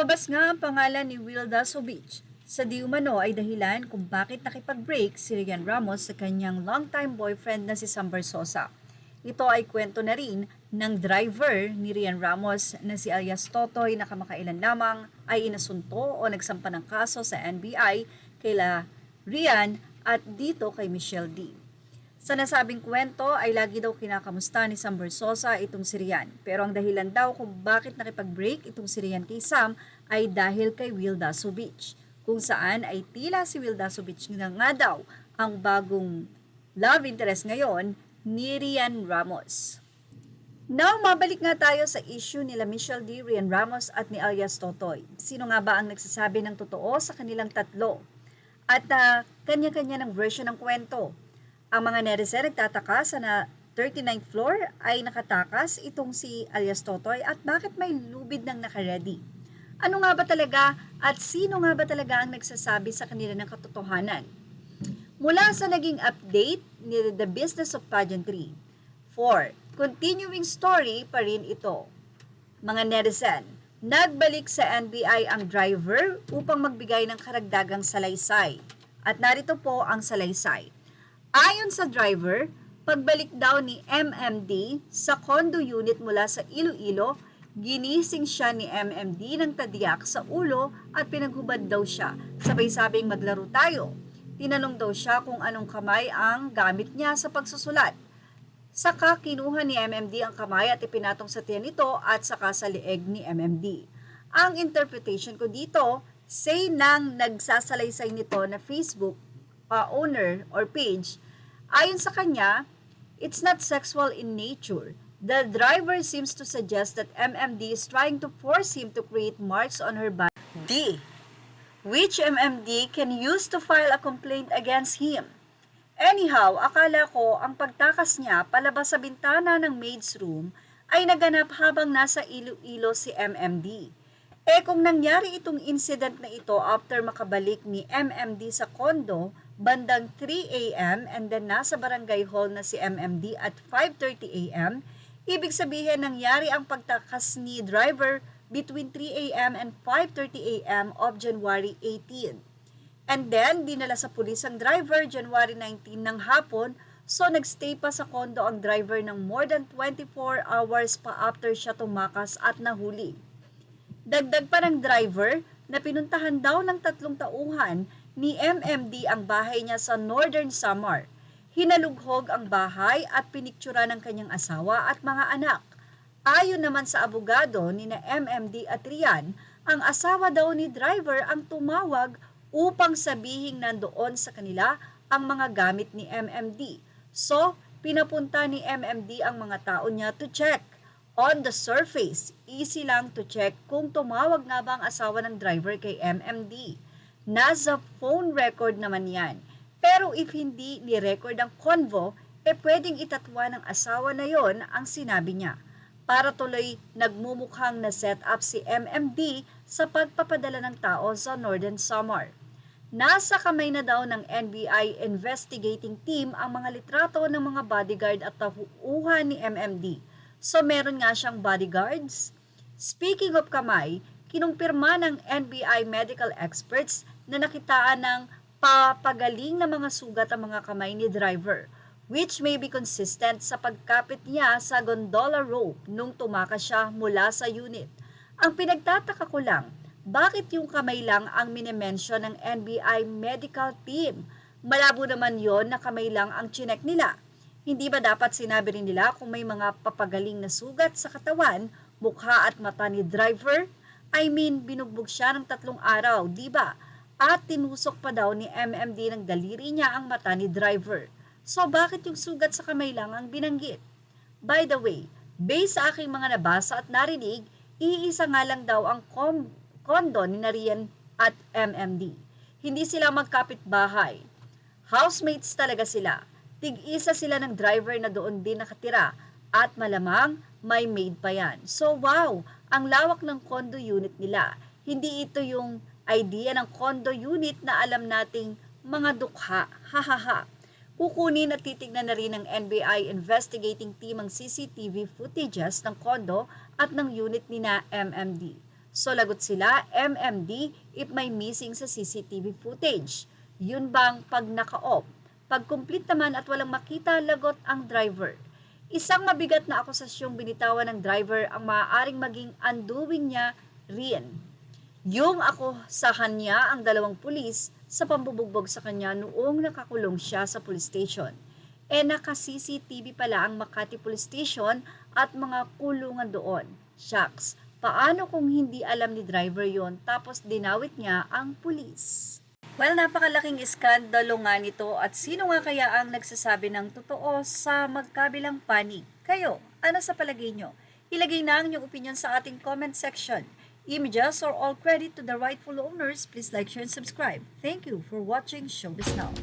Lumabas nga ang pangalan ni Wilda Sobic sa di umano ay dahilan kung bakit nakipag-break si Rian Ramos sa kanyang longtime boyfriend na si Sam Bersosa. Ito ay kwento na rin ng driver ni Rian Ramos na si alias Totoy na kamakailan lamang ay inasunto o nagsampa ng kaso sa NBI kaila Rian at dito kay Michelle D. Sa nasabing kwento ay lagi daw kinakamusta ni Sam Bersosa itong si Rian. Pero ang dahilan daw kung bakit nakipag-break itong si Rian kay Sam ay dahil kay Wilda Sobic. Kung saan ay tila si Wilda Sobic na nga daw ang bagong love interest ngayon ni Rian Ramos. Now, mabalik nga tayo sa issue nila Michelle D, Rian Ramos at ni alias Totoy. Sino nga ba ang nagsasabi ng totoo sa kanilang tatlo? At kanya-kanya ng version ng kwento. Ang mga netizen nagtataka sa 39th floor ay nakatakas itong si alias Totoy at bakit may lubid ng nakaredy. Ano nga ba talaga at sino nga ba talaga ang nagsasabi sa kanila ng katotohanan? Mula sa naging update ni The Business of Pageantry. 4. Continuing story pa rin ito. Mga netizen, nagbalik sa NBI ang driver upang magbigay ng karagdagang salaysay. At narito po ang salaysay. Ayon sa driver, pagbalik daw ni MMD sa condo unit mula sa Iloilo, ginising siya ni MMD ng tadyak sa ulo at pinaghubad daw siya. Sabay sabing maglaro tayo. Tinanong daw siya kung anong kamay ang gamit niya sa pagsusulat. Saka kinuha ni MMD ang kamay at ipinatong sa tiyan nito at saka sa leeg ni MMD. Ang interpretation ko dito, say nang nagsasalaysay nito na Facebook owner or page, ayon sa kanya, it's not sexual in nature. The driver seems to suggest that MMD is trying to force him to create marks on her body, which MMD can use to file a complaint against him. Anyhow, akala ko ang pagtakas niya palabas sa bintana ng maid's room ay naganap habang nasa Iloilo si MMD. Kung nangyari itong incident na ito after makabalik ni MMD sa condo, bandang 3 a.m. and then nasa barangay hall na si MMD at 5:30 a.m., ibig sabihin nangyari ang pagtakas ni driver between 3 a.m. and 5:30 a.m. of January 18. And then, dinala sa pulis ang driver January 19 ng hapon, so nagstay pa sa condo ang driver ng more than 24 hours pa after siya tumakas at nahuli. Dagdag pa ng driver na pinuntahan daw ng 3 tauhan ni MMD ang bahay niya sa Northern Samar. Hinalughog ang bahay at piniktura ng kanyang asawa at mga anak. Ayon naman sa abogado ni na MMD at Rian, ang asawa daw ni driver ang tumawag upang sabihing nandoon sa kanila ang mga gamit ni MMD. So, pinapunta ni MMD ang mga tao niya to check. On the surface, easy lang to check kung tumawag nga ba ang asawa ng driver kay MMD. Nasa phone record naman yan. Pero if hindi ni-record ang convo, pwedeng itatwa ng asawa na yon ang sinabi niya. Para tuloy nagmumukhang na set up si MMD sa pagpapadala ng tao sa Northern Samar. Nasa kamay na daw ng NBI investigating team ang mga litrato ng mga bodyguard at tauhan ni MMD. So meron nga siyang bodyguards. Speaking of kamay, kinumpirma ng NBI medical experts na nakitaan ng papagaling na mga sugat ang mga kamay ni driver, which may be consistent sa pagkapit niya sa gondola rope nung tumakas siya mula sa unit. Ang pinagtataka ko lang, bakit yung kamay lang ang minimension ng NBI medical team? Malabo naman yon na kamay lang ang chinek nila. Hindi ba dapat sinabi rin nila kung may mga papagaling na sugat sa katawan, mukha at mata ni driver? I mean, binugbog siya ng 3 araw, di ba? At tinusok pa daw ni MMD ng daliri niya ang mata ni driver. So bakit yung sugat sa kamay lang ang binanggit? By the way, based sa aking mga nabasa at narinig, iisa nga lang daw ang kondo ni Rian at MMD. Hindi sila magkapit-bahay. Housemates talaga sila. Tig-isa sila ng driver na doon din nakatira at malamang may maid pa yan. So wow, ang lawak ng condo unit nila. Hindi ito yung idea ng condo unit na alam nating mga dukha. Hahaha. Kukunin at titignan na rin ng NBI investigating team ang CCTV footages ng condo at ng unit ni na MMD. So lagot sila, MMD, if may missing sa CCTV footage. Yun bang pag naka-off? Pag complete naman at walang makita, lagot ang driver. Isang mabigat na akusasyong binitawan ng driver ang maaaring maging undoing niya rin. Yung akusahan niya ang 2 pulis sa pambubugbog sa kanya noong nakakulong siya sa police station. Naka-CCTV pala ang Makati Police Station at mga kulungan doon. Shucks, paano kung hindi alam ni driver yon tapos dinawit niya ang pulis? Well, napakalaking iskandalo nga nito at sino nga kaya ang nagsasabi ng totoo sa magkabilang panig? Kayo, ano sa palagay nyo? Ilagay na ang inyong opinion sa ating comment section. Images or all credit to the rightful owners. Please like, share, and subscribe. Thank you for watching Showbiz Now.